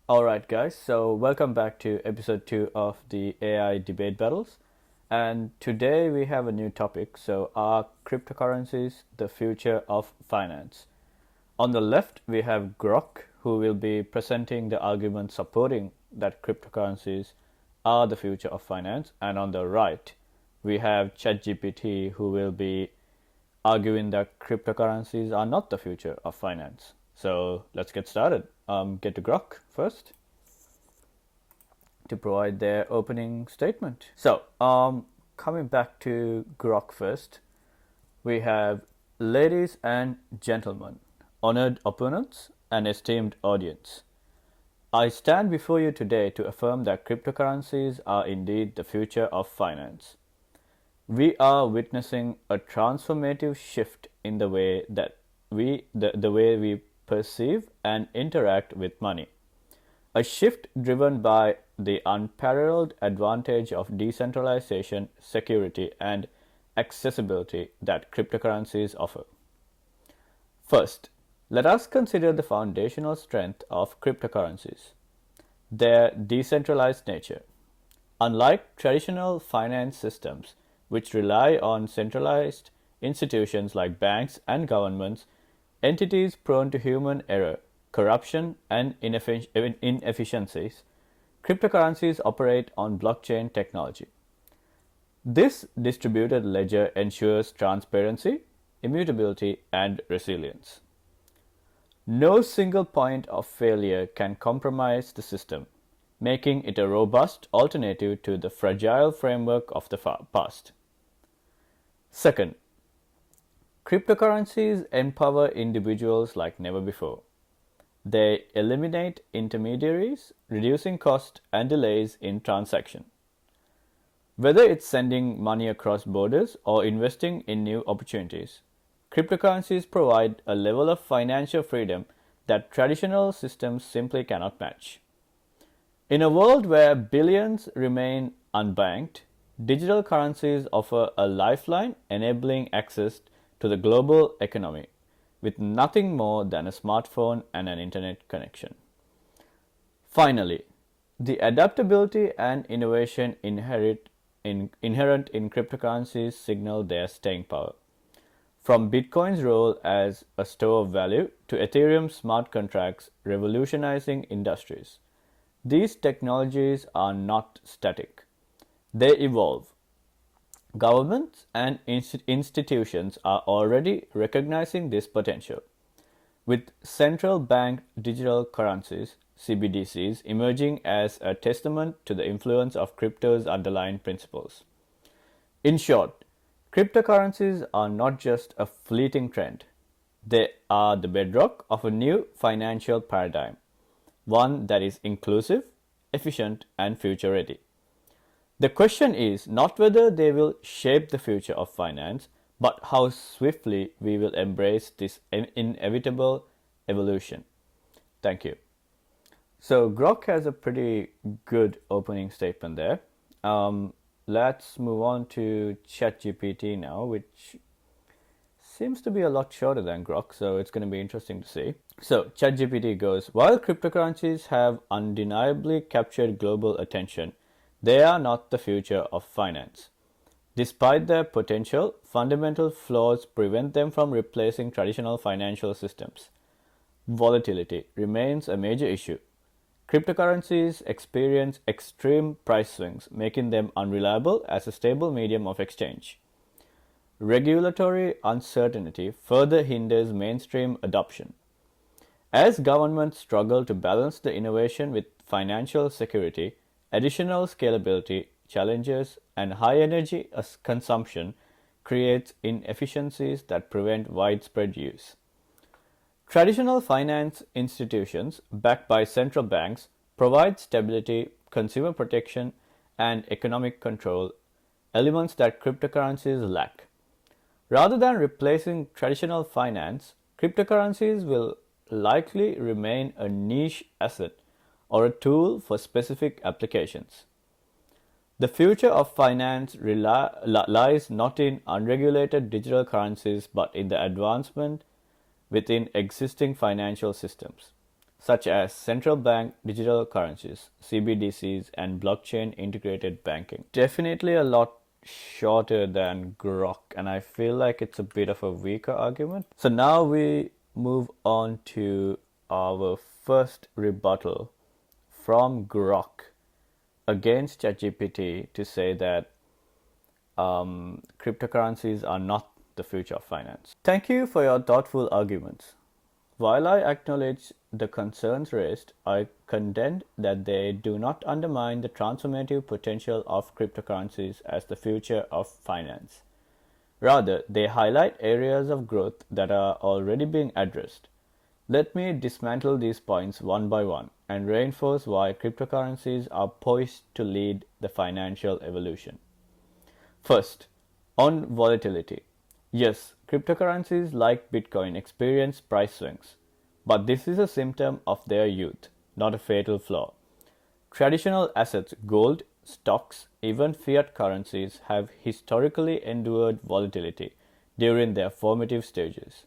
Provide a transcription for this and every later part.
Alright, guys, so welcome back to episode 2 of the AI debate battles. And today we have a new topic. So, are cryptocurrencies the future of finance? On the left, we have Grok, who will be presenting the argument supporting that cryptocurrencies are the future of finance. And on the right, we have ChatGPT, who will be arguing that cryptocurrencies are not the future of finance. So let's get started. Get to Grok first to provide their opening statement. So, coming back to Grok first, we have ladies and gentlemen, honored opponents, and esteemed audience. I stand before you today to affirm that cryptocurrencies are indeed the future of finance. We are witnessing a transformative shift in the way that the way we perceive and interact with money. A shift driven by the unparalleled advantage of decentralization, security, and accessibility that cryptocurrencies offer. First, let us consider the foundational strength of cryptocurrencies, their decentralized nature. Unlike traditional finance systems, which rely on centralized institutions like banks and governments, entities prone to human error, corruption, and inefficiencies, cryptocurrencies operate on blockchain technology. This distributed ledger ensures transparency, immutability, and resilience. No single point of failure can compromise the system, making it a robust alternative to the fragile framework of the past. Second, cryptocurrencies empower individuals like never before. They eliminate intermediaries, reducing cost and delays in transaction. Whether it's sending money across borders or investing in new opportunities, cryptocurrencies provide a level of financial freedom that traditional systems simply cannot match. In a world where billions remain unbanked, digital currencies offer a lifeline enabling access to the global economy with nothing more than a smartphone and an internet connection. Finally, the adaptability and innovation inherent in cryptocurrencies signal their staying power. From Bitcoin's role as a store of value to Ethereum's smart contracts revolutionizing industries, these technologies are not static. They evolve. Governments and institutions are already recognizing this potential, with central bank digital currencies (CBDCs) emerging as a testament to the influence of crypto's underlying principles. In short, cryptocurrencies are not just a fleeting trend. They are the bedrock of a new financial paradigm, one that is inclusive, efficient, and future-ready. The question is not whether they will shape the future of finance, but how swiftly we will embrace this inevitable evolution. Thank you. So Grok has a pretty good opening statement there. Let's move on to ChatGPT now, which seems to be a lot shorter than Grok, so it's going to be interesting to see. So ChatGPT goes, while cryptocurrencies have undeniably captured global attention, they are not the future of finance. Despite their potential, fundamental flaws prevent them from replacing traditional financial systems. Volatility remains a major issue. Cryptocurrencies experience extreme price swings, making them unreliable as a stable medium of exchange. Regulatory uncertainty further hinders mainstream adoption. As governments struggle to balance the innovation with financial security, additional scalability challenges and high energy consumption creates inefficiencies that prevent widespread use. Traditional finance institutions, backed by central banks, provide stability, consumer protection, and economic control, elements that cryptocurrencies lack. Rather than replacing traditional finance, cryptocurrencies will likely remain a niche asset or a tool for specific applications. The future of finance lies not in unregulated digital currencies but in the advancement within existing financial systems. such as central bank digital currencies, CBDCs, and blockchain integrated banking. Definitely a lot shorter than Grok, and I feel like it's a bit of a weaker argument. So now we move on to our first rebuttal from Grok against ChatGPT to say that cryptocurrencies are not the future of finance. Thank you for your thoughtful arguments. While I acknowledge the concerns raised, I contend that they do not undermine the transformative potential of cryptocurrencies as the future of finance. Rather, they highlight areas of growth that are already being addressed. Let me dismantle these points one by one and reinforce why cryptocurrencies are poised to lead the financial evolution. First, on volatility. Yes, cryptocurrencies like Bitcoin experience price swings, but this is a symptom of their youth, not a fatal flaw. Traditional assets, gold, stocks, even fiat currencies have historically endured volatility during their formative stages.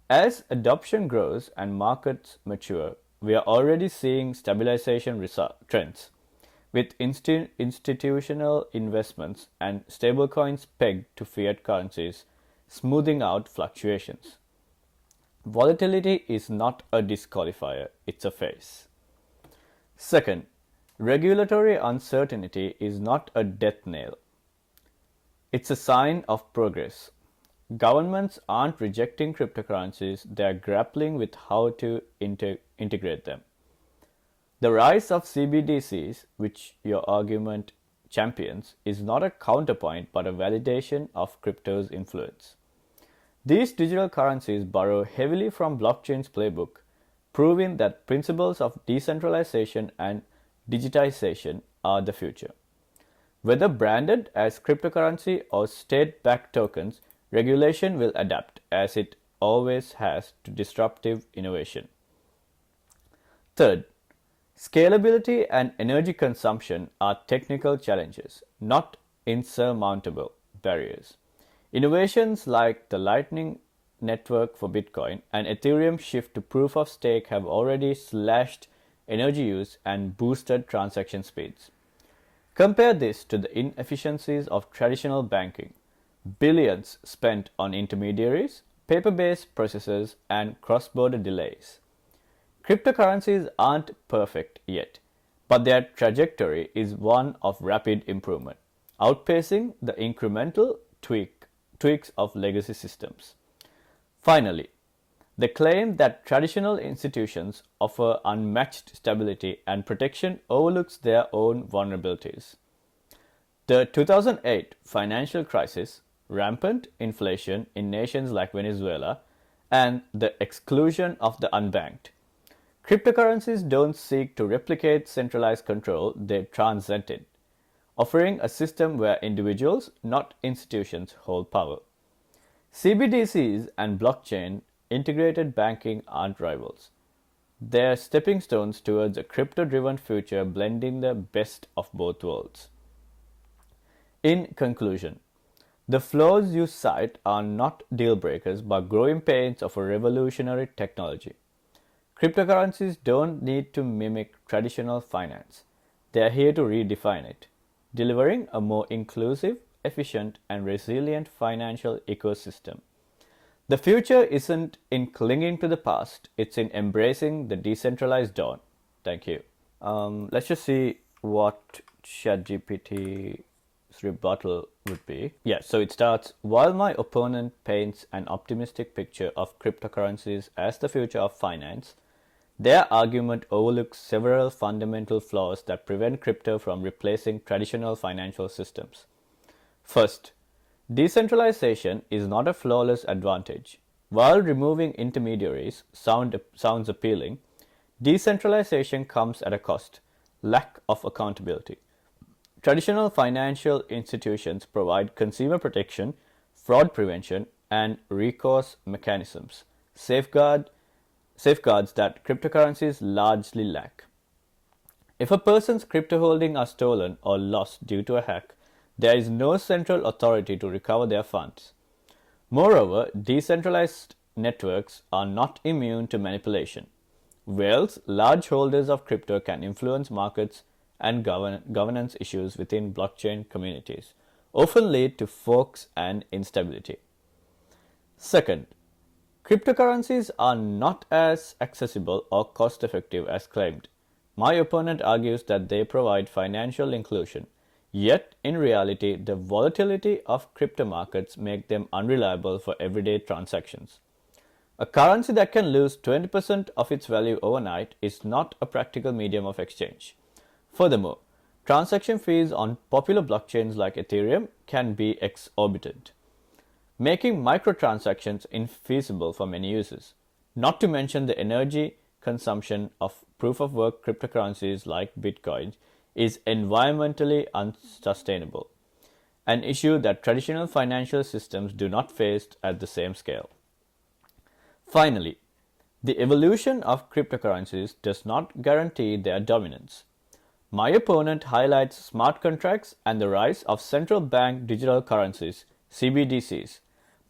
As adoption grows and markets mature, we are already seeing stabilization trends, with institutional investments and stablecoins pegged to fiat currencies smoothing out fluctuations. Volatility is not a disqualifier, it's a phase. Second, regulatory uncertainty is not a death knell. It's a sign of progress. Governments aren't rejecting cryptocurrencies, they're grappling with how to integrate them. The rise of CBDCs, which your argument champions, is not a counterpoint but a validation of crypto's influence. These digital currencies borrow heavily from blockchain's playbook, proving that principles of decentralization and digitization are the future. Whether branded as cryptocurrency or state-backed tokens, regulation will adapt, as it always has, to disruptive innovation. Third, scalability and energy consumption are technical challenges, not insurmountable barriers. Innovations like the Lightning Network for Bitcoin and Ethereum's shift to proof of stake have already slashed energy use and boosted transaction speeds. Compare this to the inefficiencies of traditional banking: billions spent on intermediaries, paper-based processes, and cross-border delays. Cryptocurrencies aren't perfect yet, but their trajectory is one of rapid improvement, outpacing the incremental tweaks of legacy systems. Finally, the claim that traditional institutions offer unmatched stability and protection overlooks their own vulnerabilities. The 2008 financial crisis, rampant inflation in nations like Venezuela, and the exclusion of the unbanked. Cryptocurrencies don't seek to replicate centralized control, they transcend it, offering a system where individuals, not institutions, hold power. CBDCs and blockchain integrated banking aren't rivals. They're stepping stones towards a crypto-driven future blending the best of both worlds. In conclusion, the flaws you cite are not deal breakers but growing pains of a revolutionary technology. Cryptocurrencies don't need to mimic traditional finance. They are here to redefine it, delivering a more inclusive, efficient, and resilient financial ecosystem. The future isn't in clinging to the past, it's in embracing the decentralized dawn. Thank you. Let's just see what ChatGPT's rebuttal would be. Yeah, so it starts, while my opponent paints an optimistic picture of cryptocurrencies as the future of finance, their argument overlooks several fundamental flaws that prevent crypto from replacing traditional financial systems. First, decentralization is not a flawless advantage. While removing intermediaries sounds appealing, decentralization comes at a cost: lack of accountability. Traditional financial institutions provide consumer protection, fraud prevention, and recourse mechanisms, safeguards that cryptocurrencies largely lack. If a person's crypto holdings are stolen or lost due to a hack, there is no central authority to recover their funds. Moreover, decentralized networks are not immune to manipulation. Whales, large holders of crypto, can influence markets and governance issues within blockchain communities, often lead to forks and instability. Second, cryptocurrencies are not as accessible or cost effective as claimed. My opponent argues that they provide financial inclusion, yet in reality the volatility of crypto markets make them unreliable for everyday transactions. A currency that can lose 20% of its value overnight is not a practical medium of exchange. Furthermore, transaction fees on popular blockchains like Ethereum can be exorbitant, making microtransactions infeasible for many users. Not to mention the energy consumption of proof-of-work cryptocurrencies like Bitcoin is environmentally unsustainable, an issue that traditional financial systems do not face at the same scale. Finally, the evolution of cryptocurrencies does not guarantee their dominance. My opponent highlights smart contracts and the rise of central bank digital currencies, CBDCs.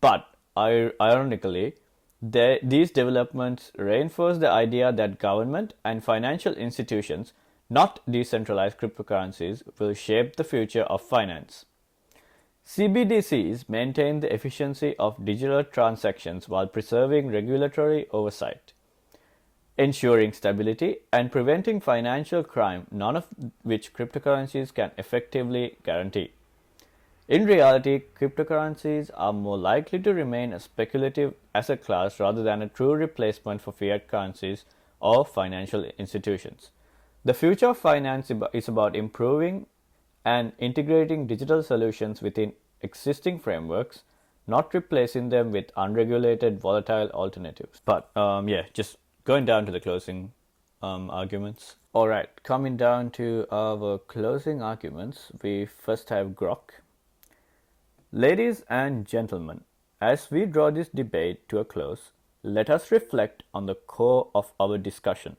But ironically, these developments reinforce the idea that government and financial institutions, not decentralized cryptocurrencies, will shape the future of finance. CBDCs maintain the efficiency of digital transactions while preserving regulatory oversight, ensuring stability and preventing financial crime, none of which cryptocurrencies can effectively guarantee. In reality, cryptocurrencies are more likely to remain a speculative asset class rather than a true replacement for fiat currencies or financial institutions. The future of finance is about improving and integrating digital solutions within existing frameworks, not replacing them with unregulated, volatile alternatives. But just going down to the closing arguments. All right, coming down to our closing arguments, we first have Grok. Ladies and gentlemen, as we draw this debate to a close, let us reflect on the core of our discussion: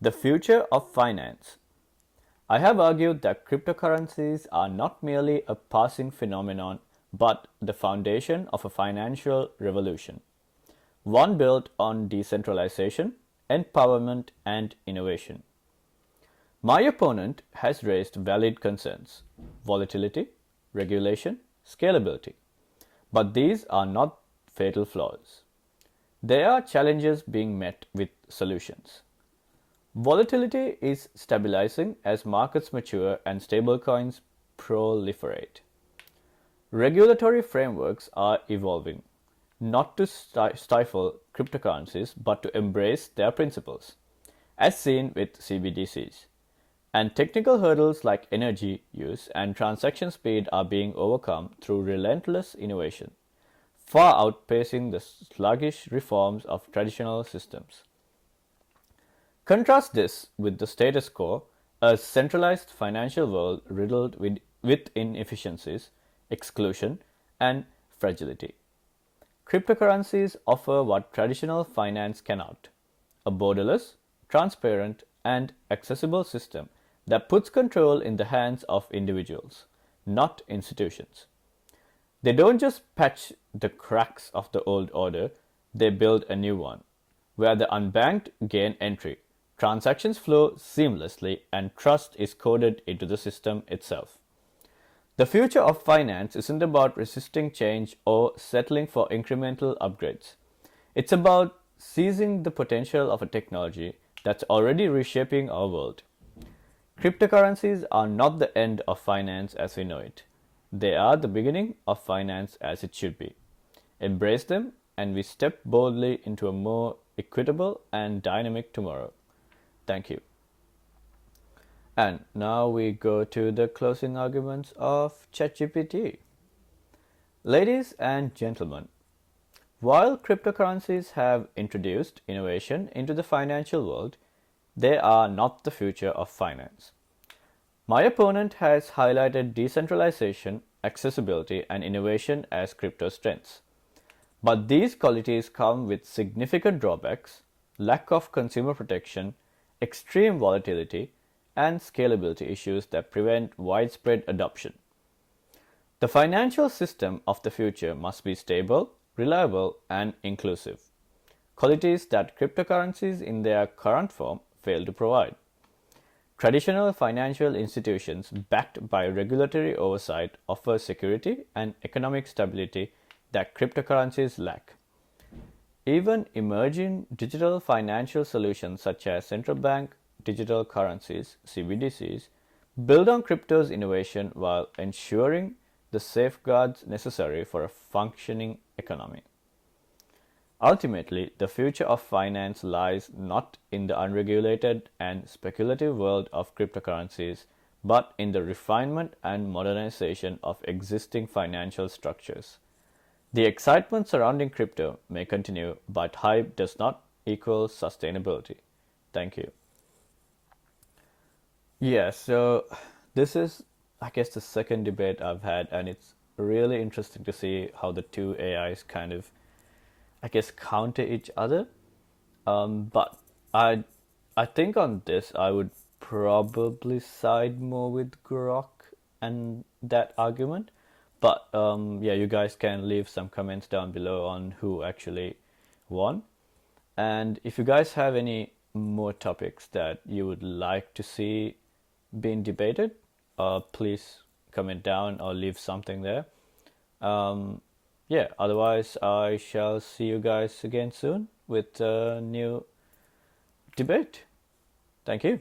the future of finance. I have argued that cryptocurrencies are not merely a passing phenomenon, but the foundation of a financial revolution, one built on decentralization, empowerment, and innovation. My opponent has raised valid concerns: volatility, regulation, scalability. But these are not fatal flaws. They are challenges being met with solutions. Volatility is stabilizing as markets mature and stablecoins proliferate. Regulatory frameworks are evolving, not to stifle cryptocurrencies but to embrace their principles, as seen with CBDCs. And technical hurdles like energy use and transaction speed are being overcome through relentless innovation, far outpacing the sluggish reforms of traditional systems. Contrast this with the status quo, a centralized financial world riddled with inefficiencies, exclusion, and fragility. Cryptocurrencies offer what traditional finance cannot: a borderless, transparent, and accessible system that puts control in the hands of individuals, not institutions. They don't just patch the cracks of the old order, they build a new one, where the unbanked gain entry, transactions flow seamlessly, and trust is coded into the system itself. The future of finance isn't about resisting change or settling for incremental upgrades. It's about seizing the potential of a technology that's already reshaping our world. Cryptocurrencies are not the end of finance as we know it. They are the beginning of finance as it should be. Embrace them, and we step boldly into a more equitable and dynamic tomorrow. Thank you. And now we go to the closing arguments of ChatGPT. Ladies and gentlemen, while cryptocurrencies have introduced innovation into the financial world, they are not the future of finance. My opponent has highlighted decentralization, accessibility, and innovation as crypto strengths. But these qualities come with significant drawbacks: lack of consumer protection, extreme volatility, and scalability issues that prevent widespread adoption. The financial system of the future must be stable, reliable, and inclusive. qualities that cryptocurrencies in their current form fail to provide. Traditional financial institutions backed by regulatory oversight offer security and economic stability that cryptocurrencies lack. Even emerging digital financial solutions such as central bank digital currencies (CBDCs) build on crypto's innovation while ensuring the safeguards necessary for a functioning economy. Ultimately, the future of finance lies not in the unregulated and speculative world of cryptocurrencies, but in the refinement and modernization of existing financial structures. The excitement surrounding crypto may continue, but hype does not equal sustainability. Thank you. Yeah, so this is, I guess, the second debate I've had, and it's really interesting to see how the two AIs kind of, I guess, counter each other. But I, I think on this, I would probably side more with Grok and that argument. But yeah, you guys can leave some comments down below on who actually won. And if you guys have any more topics that you would like to see being debated, please comment down or leave something there. Yeah, otherwise, I shall see you guys again soon with a new debate. Thank you.